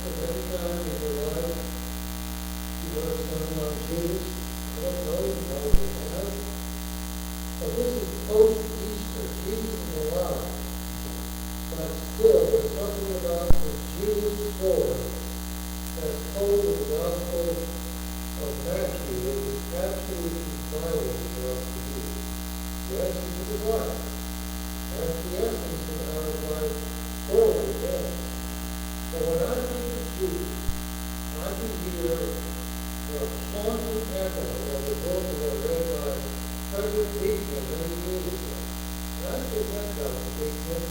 at any time in your life you learn something on Jesus? I don't know, you probably have. But this is post-Easter. Jesus is alive. But still, there's something about the Jesus story that's told in the Gospel of Matthew that is absolutely vital for us to do. The essence of life. That's the essence of our life story, yes. So when I think of Jesus, I can hear the haunting echo of the book that I read by Frederick Beekman many years ago. And I think that Dr. Beekman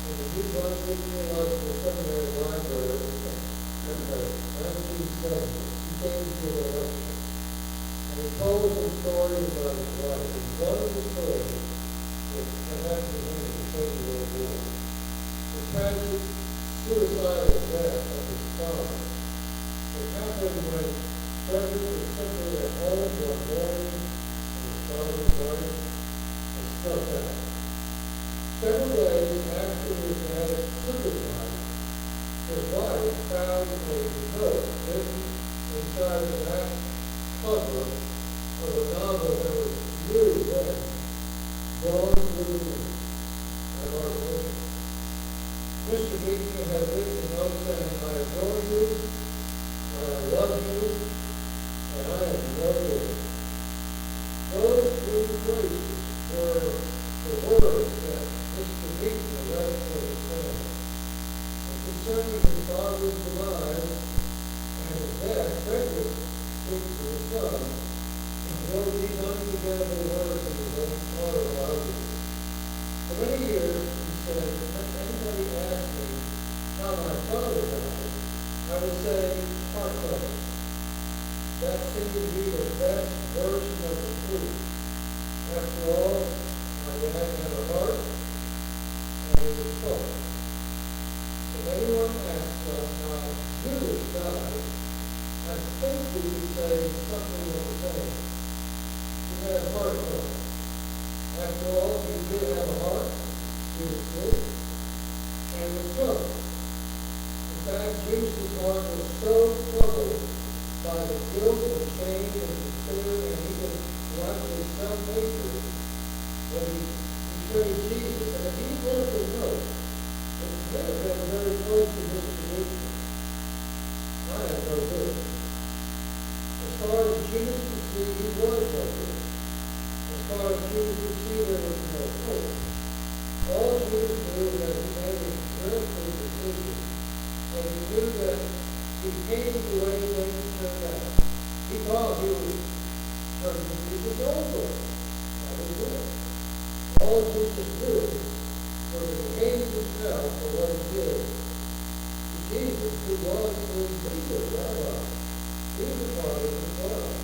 in the New Brunswick Theological Seminary Library in the 1970s. He came to a lecture. And he told some stories about his life. And one of the stories that perhaps the name of the Second World War, the tragic suicidal death of his father. It happened when Frederick was simply at home one morning in his father's garden and struck out. Several days after his dad suicide, his wife found a note written inside the back cover of a novel that was really then Gone with the Wind by Mark Twain. Mr. Beekman had written a note saying, I adore you, I love you, and I am loyal. Those three phrases were the words that Mr. Beekman left for his family. And concerning his father's demise and his death, Frederick speaks to his son and wrote these unforgettable words in his own autobiography. For many years, he said, if anybody asked me how my father died, I would say heart trouble. That seemed to be the best version of the truth. After all, my dad had a heart and he was soul. If anyone asks us how Judas died, I think we would say something of the same. He had a heart trouble. After all, he did have a heart. He was good and was troubled. In fact, Jesus' heart was so troubled by the guilt and shame and despair and even rightly self-hatred when he betrayed Jesus. And if he wrote the note, it may have been very close to his conviction. I have no good. As far as Judas could see, he was no good. As far as Judas could see, there was no hope. All Judas knew that he made a dreadful decision, and he knew that he came the way things turned out. He thought he was turning to be the over. That was it. All Jesus knew was that he hated himself for what he did. Jesus, who was the rabbi, he was part of the blood.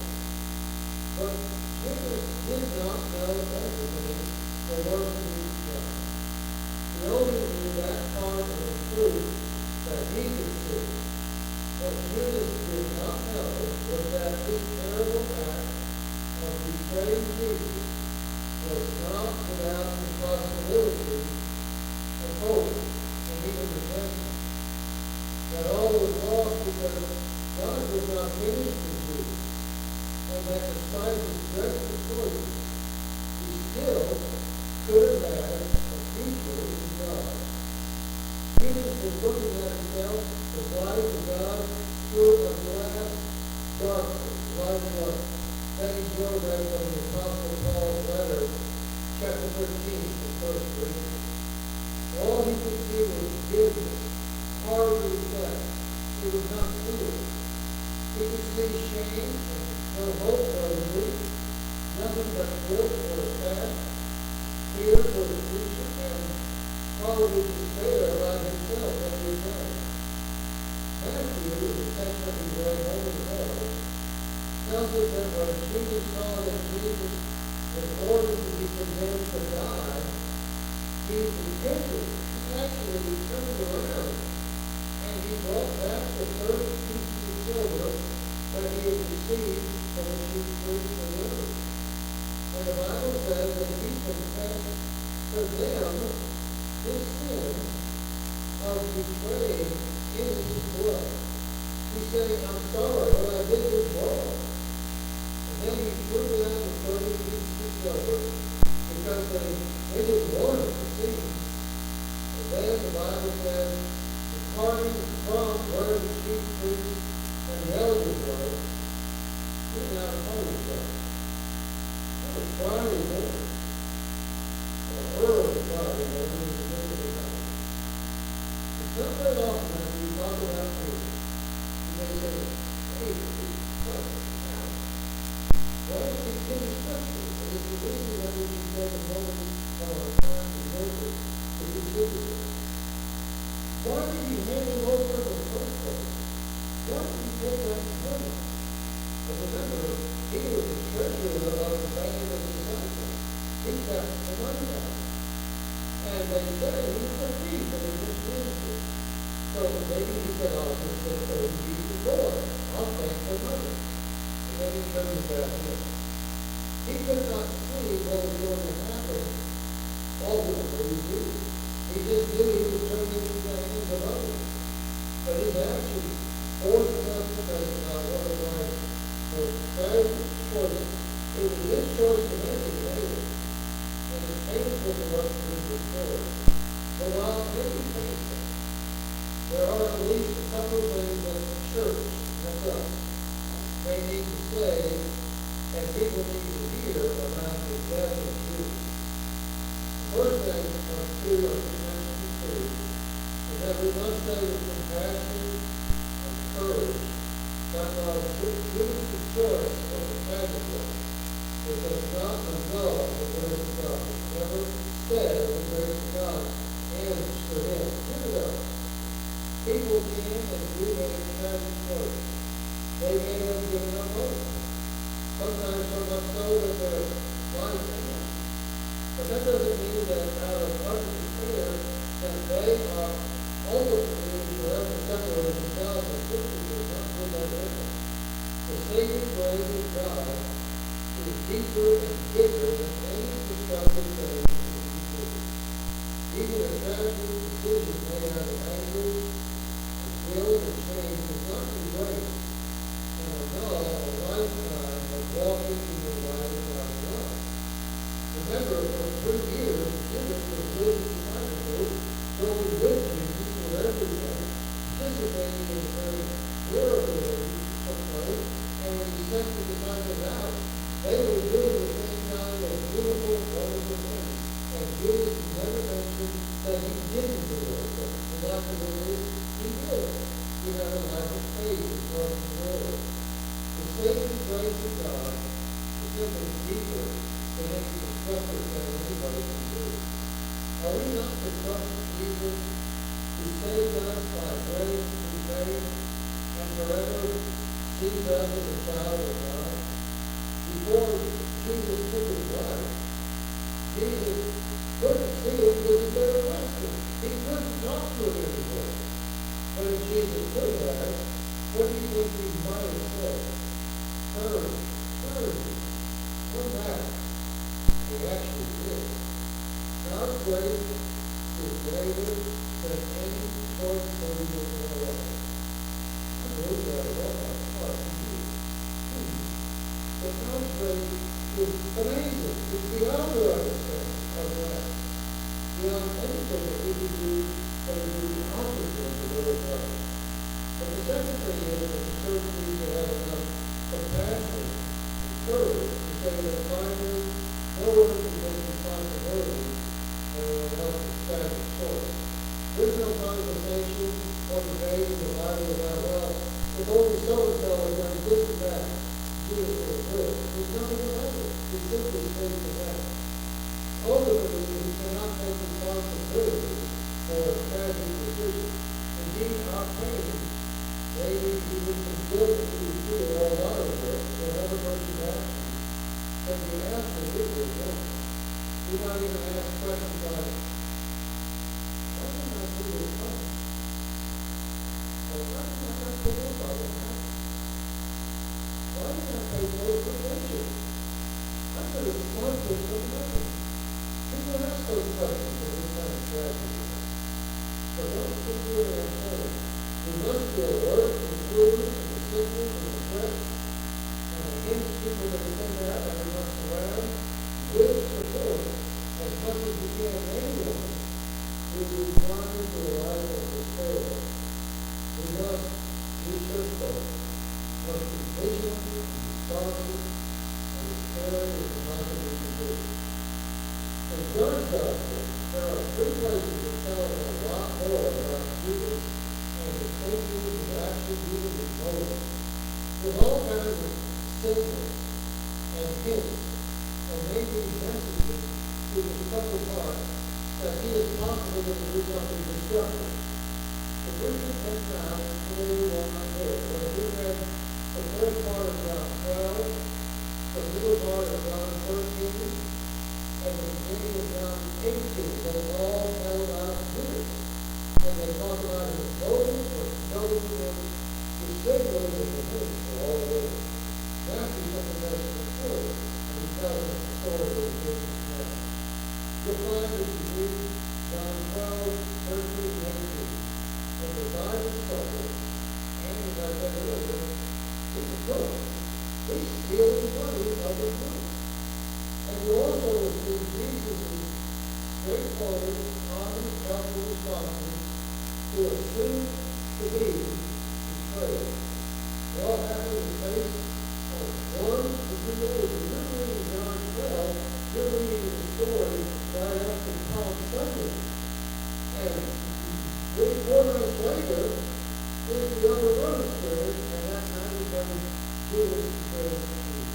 But Judas did not know everything the work of his son. He only knew that part of the truth that he could see. What Judas did not know was that this terrible act of betraying Jesus was not without the possibility of hope and even redemption. That all was lost because God was not finished with Jesus, and that despite his dreadful choices, he still could have had a future in God. Jesus was looking at himself as light of God through a glass darkness, like what St. Joe read from the Apostle Paul's letter, chapter 13, the first reading. All he could see was dimness, hard to reflect. He was not clear. He could see shame and no hope, no relief, nothing but guilt for his past, fear for the future, and probably despair about himself every day. Matthew, the text that we read over the Bible, tells us that when Jesus saw that Jesus was ordered to be condemned to die, he repented. He actually turned around and he brought back the first pieces of silver that he had received from the chief priests and the others. And the Bible says that he confessed to them his sin of betraying innocent blood. saying, I'm sorry, what I did was wrong. And then he's proving out the story he discovered because they didn't want him to see. And then the Bible says, departing from where the chief priests and the elders were, he went out and hung himself. It was Friday morning, or early Friday morning, in the middle of the night. It's not very often that we talk about Jesus. And they say, hey, he's fucking out. Why don't you give us scripture? And it's the reason that we should take a moment of our time and notice to be good. Why did you hand him over in the first place? Why did you take that money? And remember, he was the treasurer of the band of the disciples. He kept the money out. And they said he was a thief and he was minister. So maybe he said, oh, I'm just going to pay Jesus Lord. I'll take the money. And then he comes back in. He could not see what was going to happen ultimately to Jesus. He just knew he was turning into the hands of others. But his actions forced us to think about what it was for tragic choice. It was his choice to make it later. And it's painful to us to read the story. But while it may be painful, there are at least a couple of things that the church, that's us, may need to say, and people need to hear about the death of Jesus. First thing of two of Colossians 2 is that we must say with compassion and courage that while choosing the choice of the tragic one, it does not annul the grace of God. Never said the grace of God ends for him. Hear it out. People can and do make tragic choice. They may have given up hope. Sometimes so much so that their life ends. But that doesn't mean that out of utter despair that they are ultimately forever separated themselves and Christians is not good at anything. The saving grace of God is deeper and bigger than any destructive thing that we do. Even a tragic decision made out of anger and guilt and shame does not erase and annul a lifetime of walking in the light of God's love. Remember, for 3 years, Judas was with the disciple group, going with Jesus wherever he went, participating in the very miracles that he took place, and when he sent the disciples out, they were doing the same kind of beautiful, wonderful things. And Judas never mentioned that he didn't do those things. And afterwards, he did. He had a life of faith and love and glory. The saving grace of God is simply deeper than any destructive thing anybody can do. Are we not to trust Jesus who saved us by grace through faith and forever sees us as a child of God? Before Jesus took his life, Jesus couldn't see it because he got arrested. He couldn't talk to him anymore. But if Jesus could have, what do you think he might have said? Turn, come back. He actually did. God's grace is greater than any choice that we will ever have. I believe that with all my heart. But God's grace is amazing. It's beyond our understanding of that. Beyond anything that we can do that would be the opposite of the will of God. But the second thing is that the church needs to have enough compassion and courage to say that finally, no one can take responsibility for anyone else's tragic choice. There's no conversation or debate in the Bible about, well, if only so-and-so had done this and that, Jesus would have lived. There's nothing about it. It's simply states the fact. Ultimately, we cannot take responsibility for a tragic decision. Indeed, our pain may be even some guilt research folks must be vigilant and responsive and care is remarkably reduced. In John's Gospel, there are three places that tell us a lot more about Jesus and the thinking and action Jesus is Moses. With all kinds of signals and hints and maybe messages to the disciples' hearts that he is possible to do something destructive. If we could take time and clearly one right there, when we read the first part of John 12, the middle part of John 13, and the beginning of John 18, they all tell about Judas. And they talk about his motive for knowing him to signal his identity for all of it. Matthew comes to us in the story, and he tells us the story of his business now. You'll find that you read John 12, 13, and 18. When the Bible trouble, and as I said earlier, he's a crook. He's stealing money of the money. And you also will see Jesus' straightforward, honest, helpful responses to a soon to be betrayal. They all happen in the face of 1 to 2 days. When you're reading John 12, you're reading the story right after Palm Sunday. And 3-4 nights later, is the other brother story, and that night becomes Judas betraying Jesus.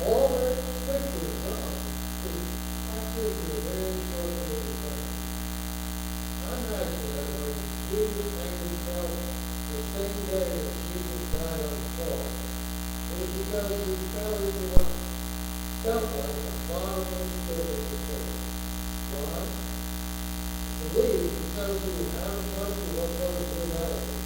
All that scripture is on is absolutely a very short period of time. I imagine that when Jesus made himself the same day that Jesus died on the cross, it was because he fell into what felt like a bodily spirit of sin. Why? I believe because he was out of touch with what was in out of him.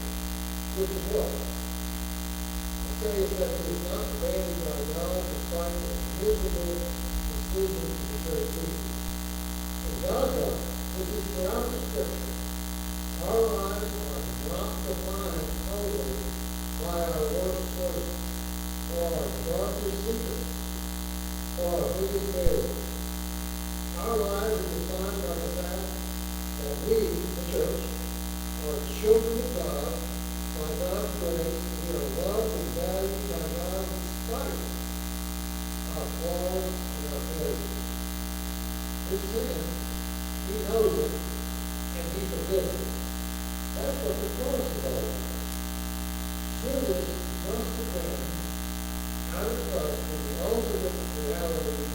Which is what? I tell you that he was not abandoned by God despite the miserable decision to betray Jesus. And God does. This is throughout the scripture. Our lives are not defined totally by our worst choices, or our darkest secrets, or our biggest failures. Our lives are defined by the fact that we, the church, are children of God by God's grace. We are loved and valued by God despite our flaws and our failures. His sin, he knows it, and he forgives it. That's what the cross is all about. Judas must have been out of touch with the ultimate reality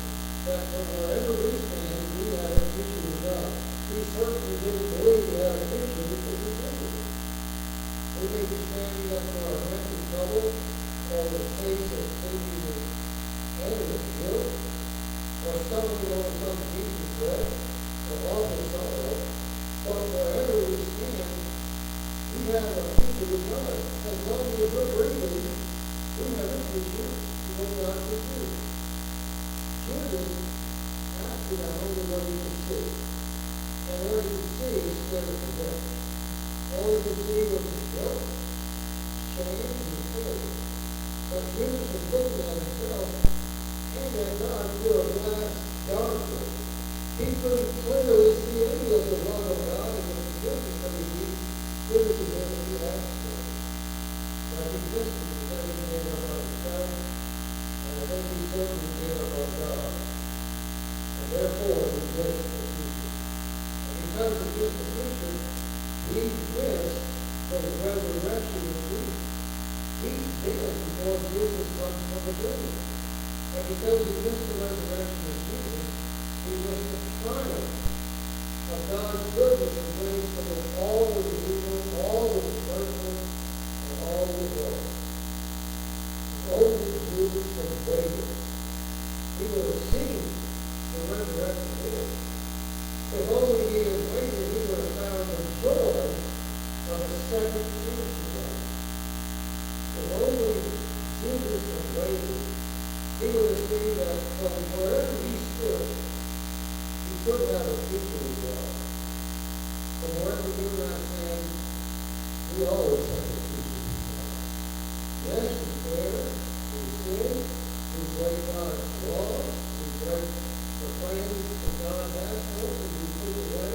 that from wherever we stand, we have a future with God. He certainly didn't believe we had a future because he didn't. We may be standing up for our mental trouble or the case of thinking is evident guilt, or stumbling over some Jesus bread, or awful sorrow, but wherever we stand, we have a future with God. As long as we're breathing, we have a future with God to do. Judas acted on only what he could see. And what he could see is scared to death. All he could see was his guilt, shame, and his failure. But Judas was looking at himself and at God through a glass darkly. He couldn't clearly see any of the love of God and the forgiveness that he needed. Judas was able to ask for it. But he missed it because he gave up on himself, and I think he certainly gave up on God. And therefore, he missed the future. And because he missed the future, he missed the resurrection of Jesus. He's dead before Jesus comes from the grave. And because he missed the resurrection of Jesus, he missed the triumph of God's goodness and grace over all of the evil, all of the person, and all of the world. Only Jesus was waiting. He would have seen the resurrection of him. If only he had waited, he would have found the joy of a second chance to life. If only Jesus had waited, he would have seen that from wherever he stood, he could have a future with God. From wherever you and I stand, we always have a future with God. Yes, we err, we sin, we break God's laws, we break the plans that God has for us, and we put away,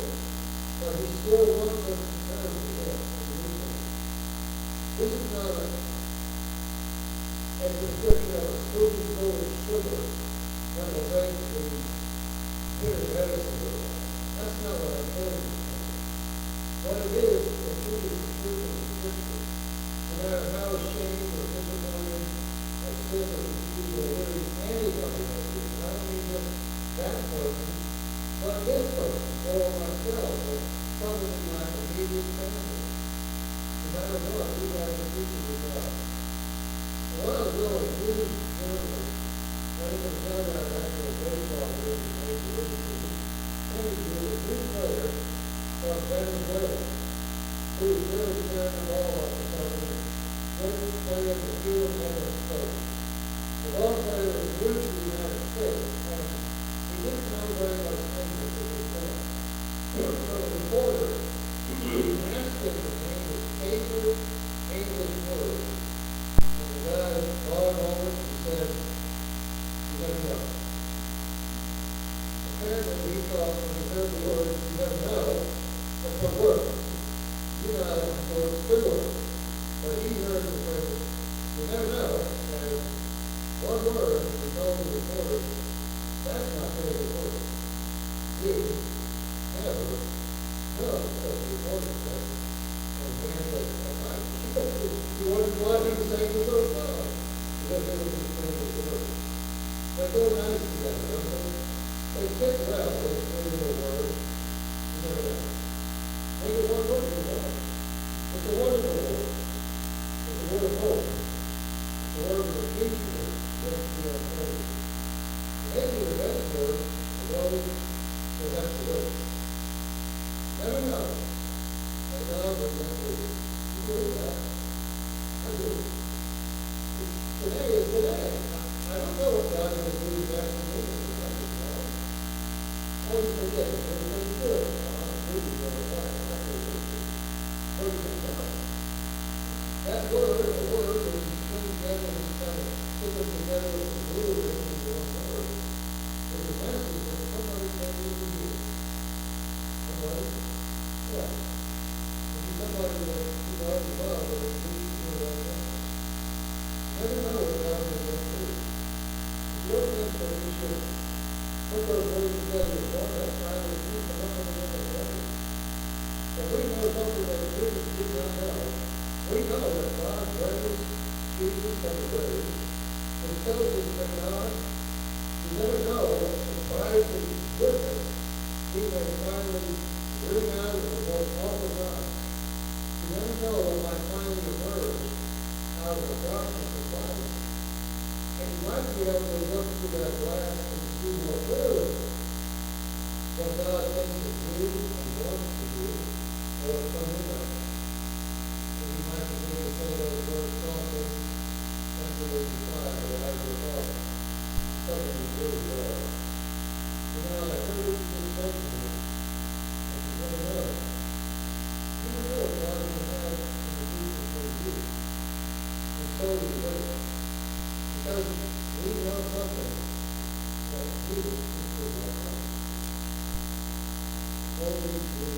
but he still wants us to turn to him and believe in him. We this is not a prescription of a food sugar, not a way to bitter medicine. That's not what I'm telling you. What it is food is spiritual prescription. No matter how ashamed or disappointed or sick or confused or worried anybody may be, not only just that person, but this person, or myself, or someone in my immediate family. No matter what, we have to reach with God. One of the really huge journalists, when he was young, I was actually a baseball game, he was a good player from Venezuela, who was really carrying the ball off the something, good player in the field and the scope. The ball player was new to the United States, and he didn't know very much English at this time. So the reporter asked him to name his favorite English word. And the guy brought him over and said, "You never know." Apparently he thought when he heard the word, "you never know," that's a word. You know, for school. But he heard the word, "you never know," and one word, he told the reporter, "That's my favorite word. You never know," as the reporter said. And the man said, "You wanted him to say the word well, because it was his favorite word." They're so nice together, don't they? They fit well with the word. You never know. Think of one word you want. It's a wonderful word. It's a word of hope. It's a word of the future that we are afraid. Maybe the best word is always the best word. Never know. And God will let you believe that. I do. Today is today. I don't know what God is going to do this afternoon. I don't know. Always forget everything's good. That word, the word that you put together and kind of put them together with the glue into one word, is a message that somebody can do to you. Somebody? Yeah. Maybe somebody that you already love or that needs you right now. You never know what God is going to do. If you don't think that we should put those words together as one, that's fine with you, but not going to make it better. If we know something that we did not know, we know that God raised Jesus from the grave and tells us that God, you never know if by His goodness He may finally bring out of the most awful God. You never know what might finally emerge out of the darkness of life. And you might be able to look through that glass and see more clearly what God thinks of you and wants to do or something else. And you might be able to say those words softly, after they reply, or as they are, something you really love. You know, I heard this said to me, and you never know. You never know what God will have in the future for you. And so we wait. Because we know something that Jesus is good like us. Holy is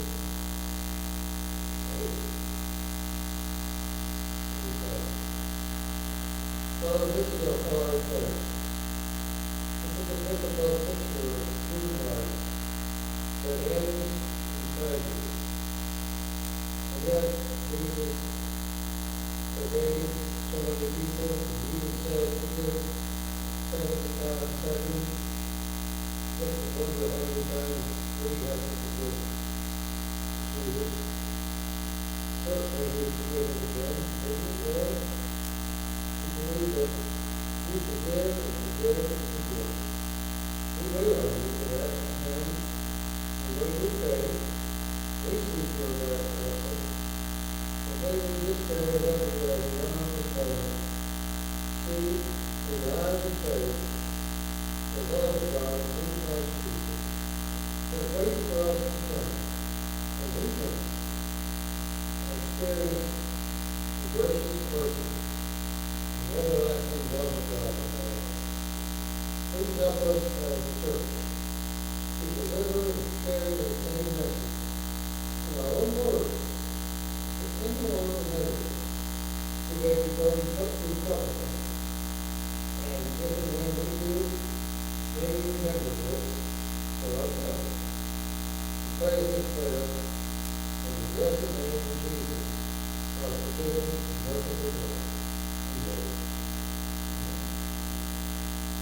well, this is a hard thing. This is a difficult picture of human life that ends in tragedy. And yet, Jesus forgave so many people, and Jesus said, "Forgive 70 seconds." Just to wonder how many times we have to forgive Jesus. Certainly, we forgive him again. Isn't it good? Believe that you forgive and forgive and forgive. We wait on you for that, and the way we pray, we speak your word correctly. And maybe this day, every day, run on the phone, see the eyes of faith, the love of God, in Christ Jesus, that waits for us to come, and we can experience the gracious mercy everlasting love of God in our lives. Please help us as a church to deliver and carry the same message in our own words, to anyone who knows, gave those Republicans. And if and when we do, they remember this for our God. Pray this prayer in the blessed name of Jesus, our forgiving and merciful Lord. Amen.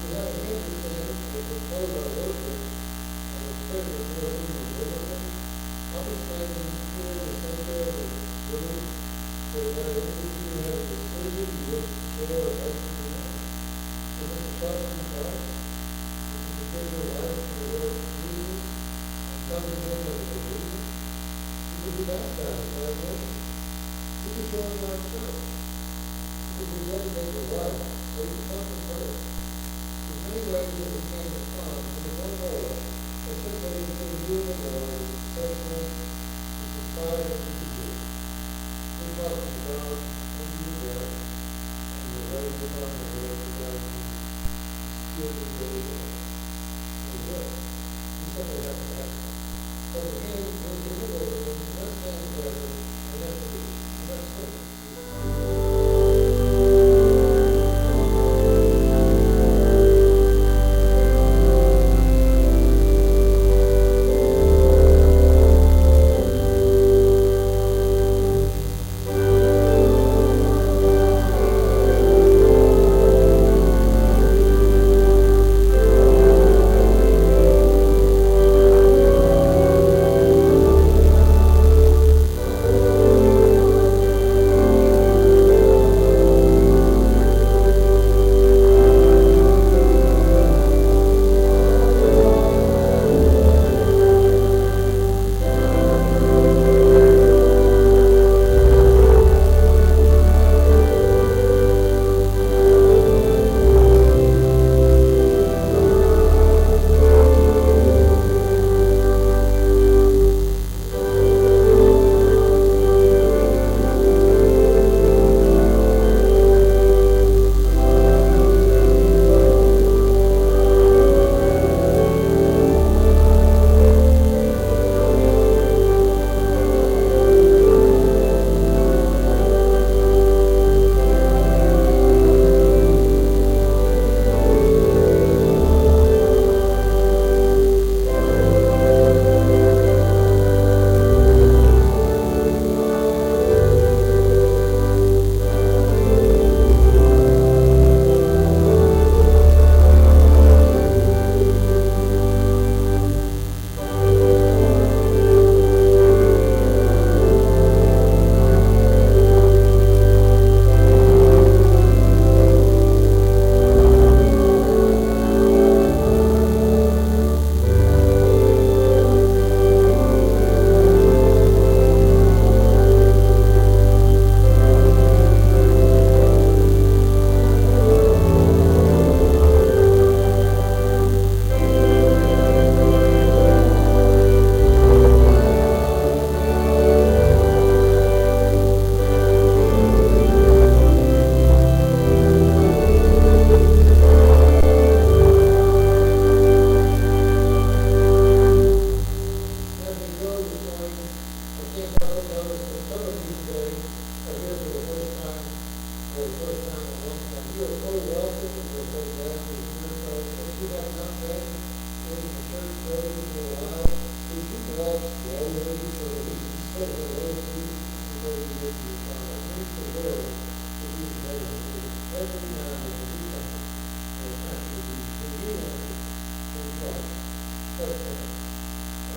We have an interesting as we close our worship and the scripture for whom we worship. I'll be standing here in the center of the room. So that if you have a decision you wish to share or like to do, this is a trust in Christ. This is to give your life to the Lord Jesus and come to Him as a believer. You can be baptized by worship. You can join our church. You can rededicate your life, or you can come to prayer. There's many ways that we can respond, and there's one more. And simply between you and the Lord is personal, is inspired to do. We talk to God and you there, and the way we talk to the Lord God, still is really good. We will. We simply have to ask Him. So again, we'll give it over, let's stand together, and let's sing.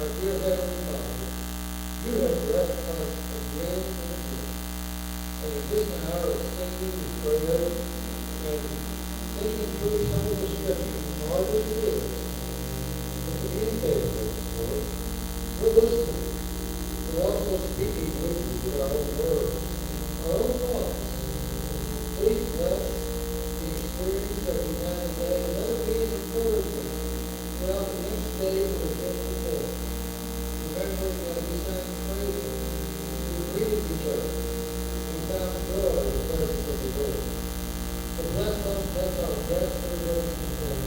Our dear Heavenly Father, you have blessed us again and again. And in this hour of singing and prayer and thinking through some of the scriptures, marvelous words, and communicating with us, Lord, we're listening. We're also speaking with you through our own words, our own thoughts. Please bless the experience that we have today, and let it be an encouragement throughout the next day of the rest of the day. Remembering that we sang praises, we greeted each other, we found joy in the presence of the Lord. So bless us, bless our best for the rest of the day.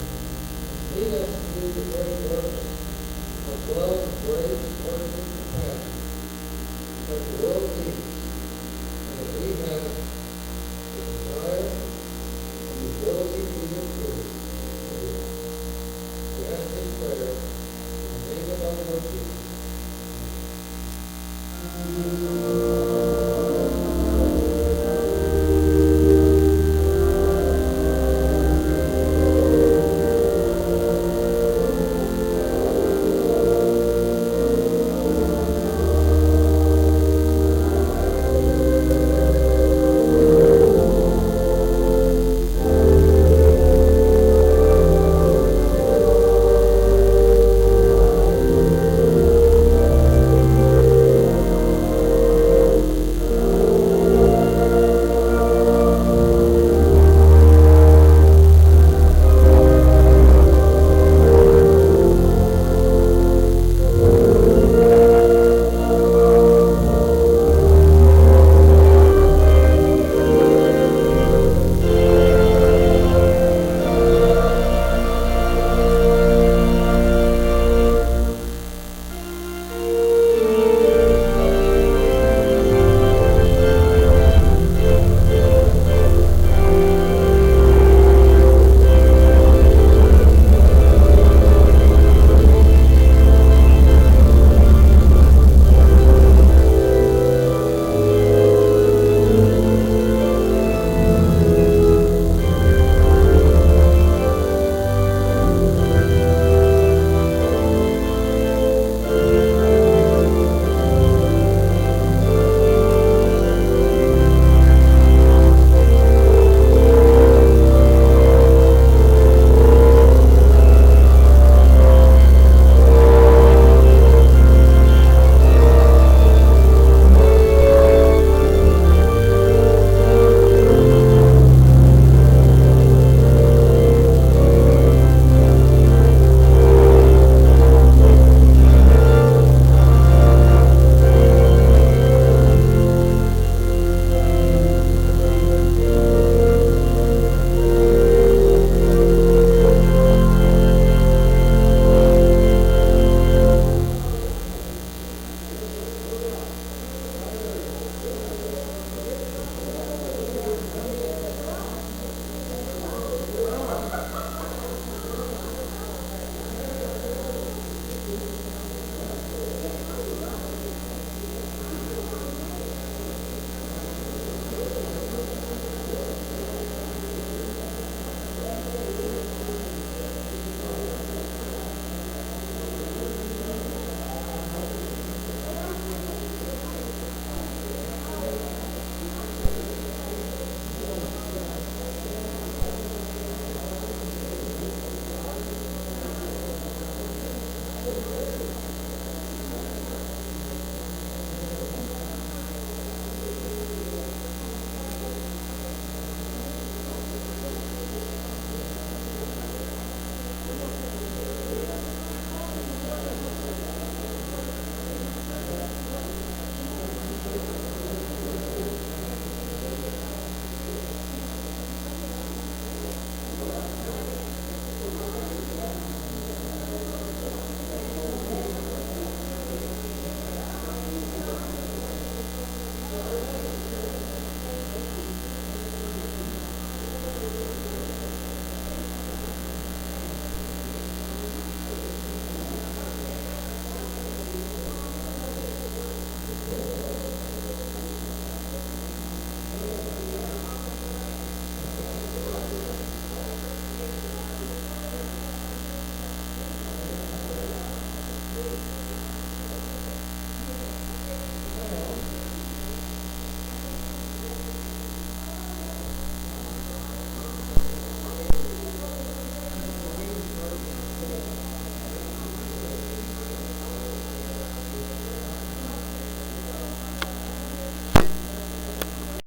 Lead us to do the great works of love, grace, mercy, and compassion that the world needs.